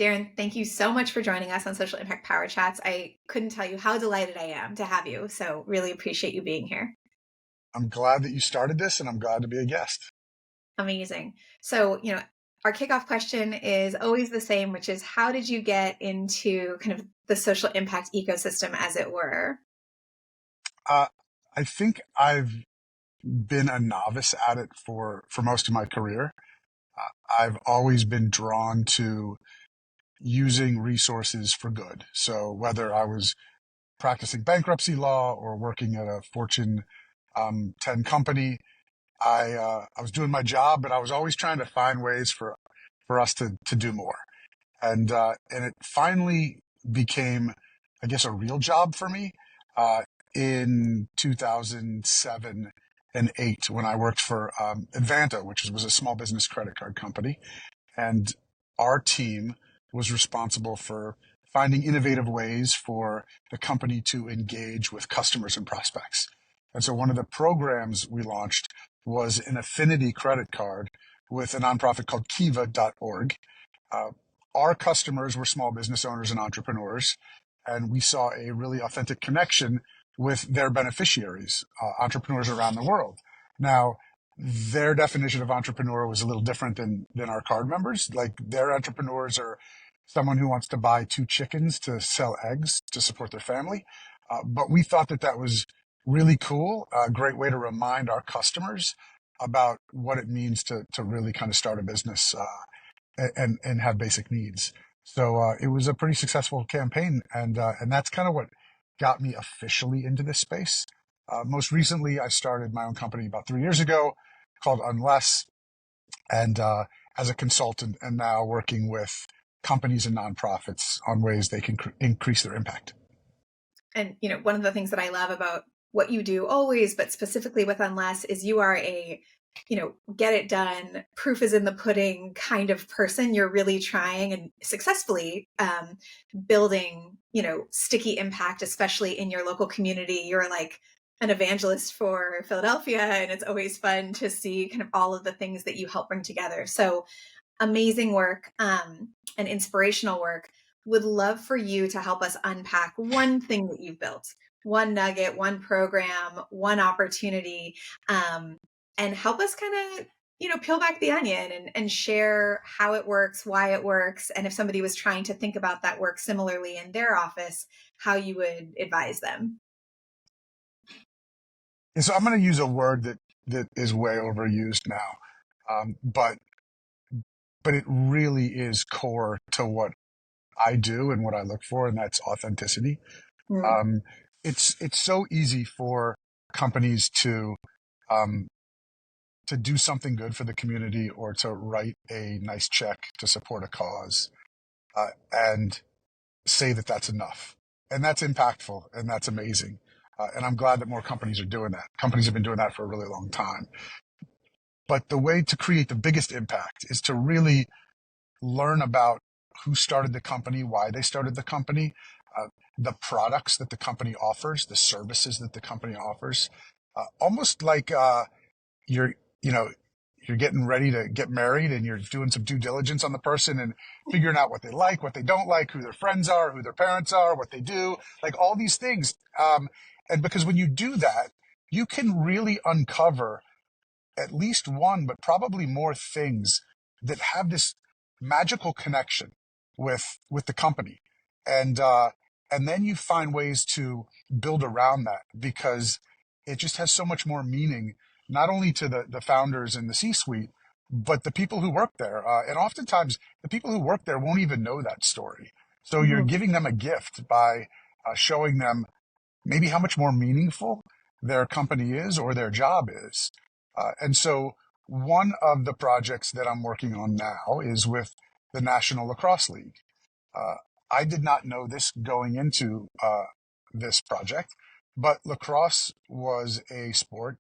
Darren, thank you so much for joining us on Social Impact Power Chats. I couldn't tell you how delighted I am to have you. So really appreciate you being here. I'm glad that you started this, and I'm glad to be a guest. Amazing. So, our kickoff question is always the same, which is how did you get into kind of the social impact ecosystem, as it were? Uh, I think I've been a novice at it for most of my career. I've always been drawn to using resources for good. So whether I was practicing bankruptcy law or working at a Fortune 10 company, I was doing my job, but I was always trying to find ways for us to do more. And it finally became, I guess, a real job for me in 2007 and 8 when I worked for Advanta, which was a small business credit card company. And our team was responsible for finding innovative ways for the company to engage with customers and prospects. And so one of the programs we launched was an affinity credit card with a nonprofit called kiva.org. Uh, our customers were small business owners and entrepreneurs, and we saw a really authentic connection with their beneficiaries, entrepreneurs around the world. Now, their definition of entrepreneur was a little different than our card members. Like, their entrepreneurs are someone who wants to buy 2 chickens to sell eggs to support their family. But we thought that was really cool, a great way to remind our customers about what it means to really kind of start a business and have basic needs. So it was a pretty successful campaign, and that's kind of what got me officially into this space. Most recently, I started my own company about 3 years ago called Unless, and as a consultant, and now working with companies and nonprofits on ways they can increase their impact. And, one of the things that I love about what you do always, but specifically with Unless, is you are a, get it done, proof is in the pudding kind of person. You're really trying and successfully building, sticky impact, especially in your local community. You're like an evangelist for Philadelphia, and it's always fun to see kind of all of the things that you help bring together. So amazing work and inspirational work. Would love for you to help us unpack one thing that you've built, one nugget, one program, one opportunity, and help us kind of, peel back the onion and share how it works, why it works, and if somebody was trying to think about that work similarly in their office, how you would advise them. And so I'm going to use a word that is way overused now, but it really is core to what I do and what I look for, and that's authenticity. Mm. Um, it's so easy for companies um, to do something good for the community or to write a nice check to support a cause, and say that that's enough. And that's impactful and that's amazing. And I'm glad that more companies are doing that. Companies have been doing that for a really long time. But the way to create the biggest impact is to really learn about who started the company, why they started the company, uh, the products that the company offers, the services that the company offers. Almost like you're, you know, you're getting ready to get married and you're doing some due diligence on the person and figuring out what they like, what they don't like, who their friends are, who their parents are, what they do, like all these things. And because when you do that, you can really uncover at least one, but probably more things that have this magical connection with the company. And then you find ways to build around that because it just has so much more meaning, not only to the founders and the C-suite, but the people who work there. And oftentimes the people who work there won't even know that story. So you're Mhm. giving them a gift by showing them maybe how much more meaningful their company is or their job is. And so one of the projects that I'm working on now is with the National Lacrosse League. Uh, I did not know this going into this project, but lacrosse was a sport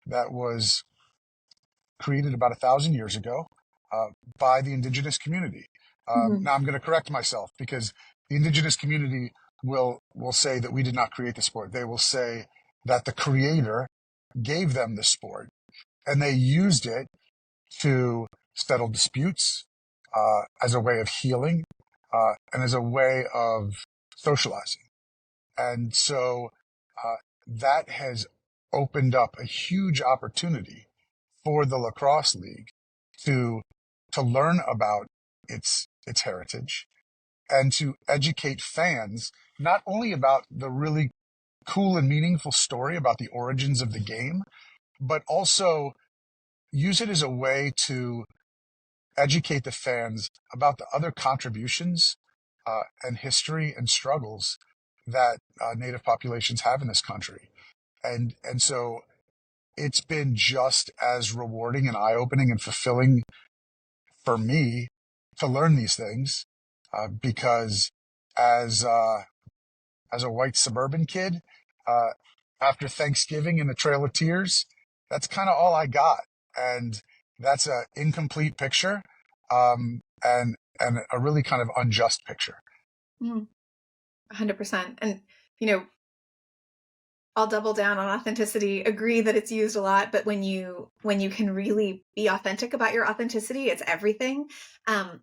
that was created about 1,000 years ago uh, by the indigenous community. Mhm. Now I'm going to correct myself because the indigenous community will say that we did not create the sport. They will say that the creator gave them the sport and they used it to settle disputes as a way of healing, and as a way of socializing. And so that has opened up a huge opportunity for the lacrosse league to learn about its heritage and to educate fans not only about the really cool and meaningful story about the origins of the game, but also use it as a way to educate the fans about the other contributions and history and struggles that Native populations have in this country. And so it's been just as rewarding and eye-opening and fulfilling for me to learn these things because as as a white suburban kid, uh, after Thanksgiving in the Trail of Tears, that's kind of all I got, and that's a incomplete picture, and a really kind of unjust picture. Mm, 100%. And, you know, I'll double down on authenticity, agree that it's used a lot, but when you can really be authentic about your authenticity, it's everything.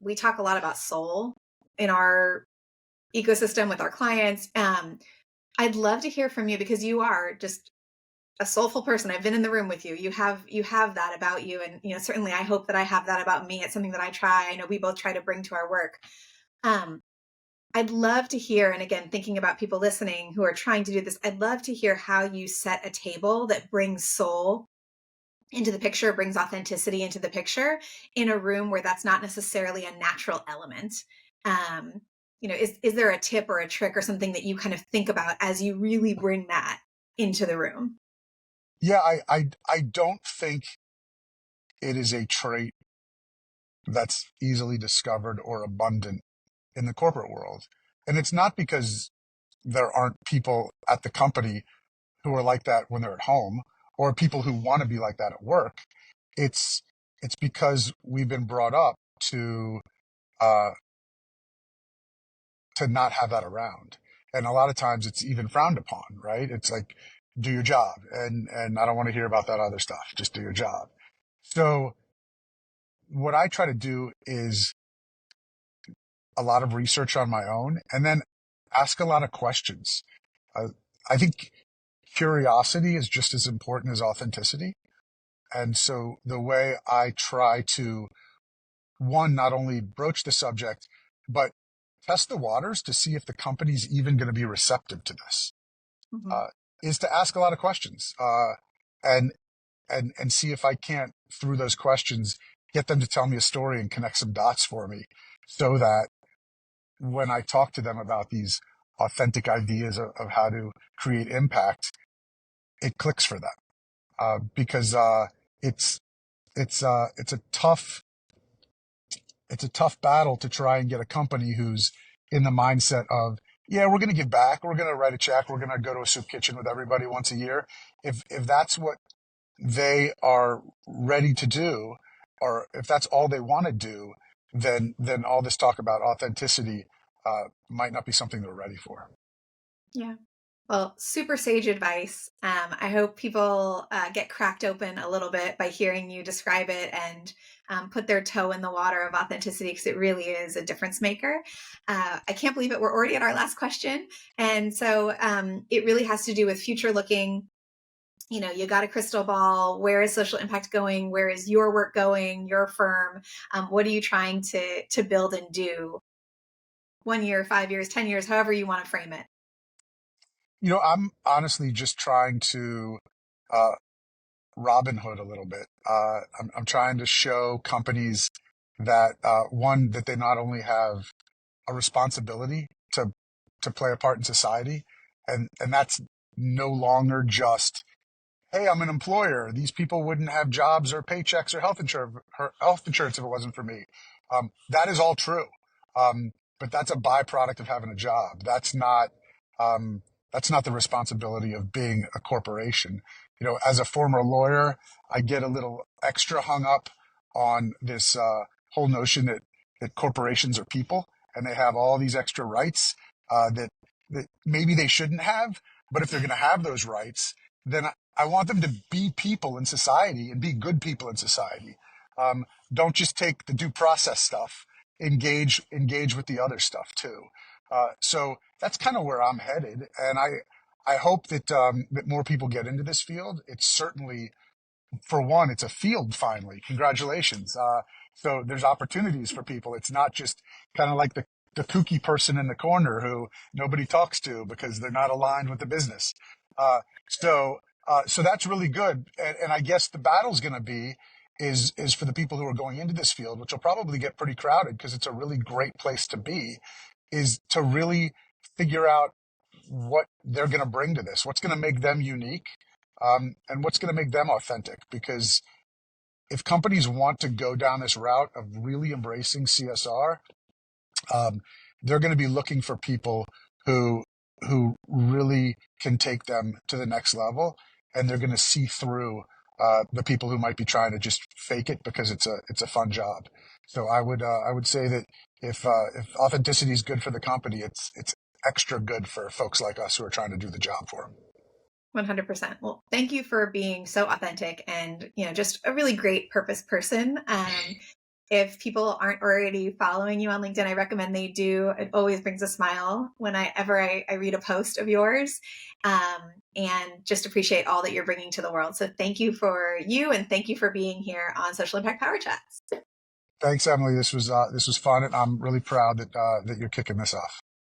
We talk a lot about soul in our ecosystem with our clients. I'd love to hear from you because you are just a soulful person. I've been in the room with you. You have that about you, and certainly I hope that I have that about me. It's something that I try. I know we both try to bring to our work. Um, I'd love to hear, and again, thinking about people listening who are trying to do this, I'd love to hear how you set a table that brings soul into the picture, brings authenticity into the picture in a room where that's not necessarily a natural element. Um, is there a tip or a trick or something that you kind of think about as you really bring that into the room? Yeah, I don't think it is a trait that's easily discovered or abundant in the corporate world. And it's not because there aren't people at the company who are like that when they're at home or people who want to be like that at work. It's it's because we've been brought up to uh, not have that around. And a lot of times it's even frowned upon, right? It's like, do your job. And I don't want to hear about that other stuff. Just do your job. So what I try to do is a lot of research on my own and then ask a lot of questions. Uh, I think curiosity is just as important as authenticity. And so the way I try to, one, not only broach the subject, but test the waters to see if the company's even going to be receptive to this, Mm-hmm. uh, is to ask a lot of questions and and see if I can't, through those questions, get them to tell me a story and connect some dots for me so that when I talk to them about these authentic ideas of how to create impact, it clicks for them because it's it's a tough battle to try and get a company who's in the mindset of, yeah, we're going to give back, we're going to write a check, we're going to go to a soup kitchen with everybody once a year. If that's what they are ready to do, or if that's all they want to do, then all this talk about authenticity might not be something they're ready for. Yeah. Well, super sage advice. I hope people get cracked open a little bit by hearing you describe it and put their toe in the water of authenticity because it really is a difference maker. I can't believe it. We're already at our last question. And so it really has to do with future looking. You got a crystal ball. Where is social impact going? Where is your work going, your firm? What are you trying to build and do 1 year, 5 years, 10 years, however you want to frame it? I'm honestly just trying to uh, Robin Hood a little bit. I'm trying to show companies that one, that they not only have a responsibility to play a part in society, and that's no longer just, hey, I'm an employer. These people wouldn't have jobs or paychecks or health insurance if it wasn't for me. That is all true. But that's a byproduct of having a job. Um, that's not the responsibility of being a corporation. As a former lawyer, I get a little extra hung up on this whole notion that corporations are people and they have all these extra rights that maybe they shouldn't have. But if they're going to have those rights, then I want them to be people in society and be good people in society. Don't just take the due process stuff engage with the other stuff too. So that's kind of where I'm headed, and I hope that that more people get into this field. It's certainly, for one, it's a field finally. Congratulations. So there's opportunities for people. It's not just kind of like the kooky person in the corner who nobody talks to because they're not aligned with the business. Uh, so that's really good. And I guess the battle's going to be is for the people who are going into this field, which will probably get pretty crowded because it's a really great place to be, is to really figure out what they're going to bring to this, what's going to make them unique, and what's going to make them authentic. Because if companies want to go down this route of really embracing CSR, um, they're going to be looking for people who really can take them to the next level, and they're going to see through the people who might be trying to just fake it because it's a fun job. So I would say that if authenticity is good for the company, it's extra good for folks like us who are trying to do the job for them. 100%. Well, thank you for being so authentic and, just a really great purpose person. If people aren't already following you on LinkedIn, I recommend they do. It always brings a smile whenever I read a post of yours, and just appreciate all that you're bringing to the world. So thank you for you, and thank you for being here on Social Impact Power Chats. Thanks, Emily. This was fun, and I'm really proud that that you're kicking this off.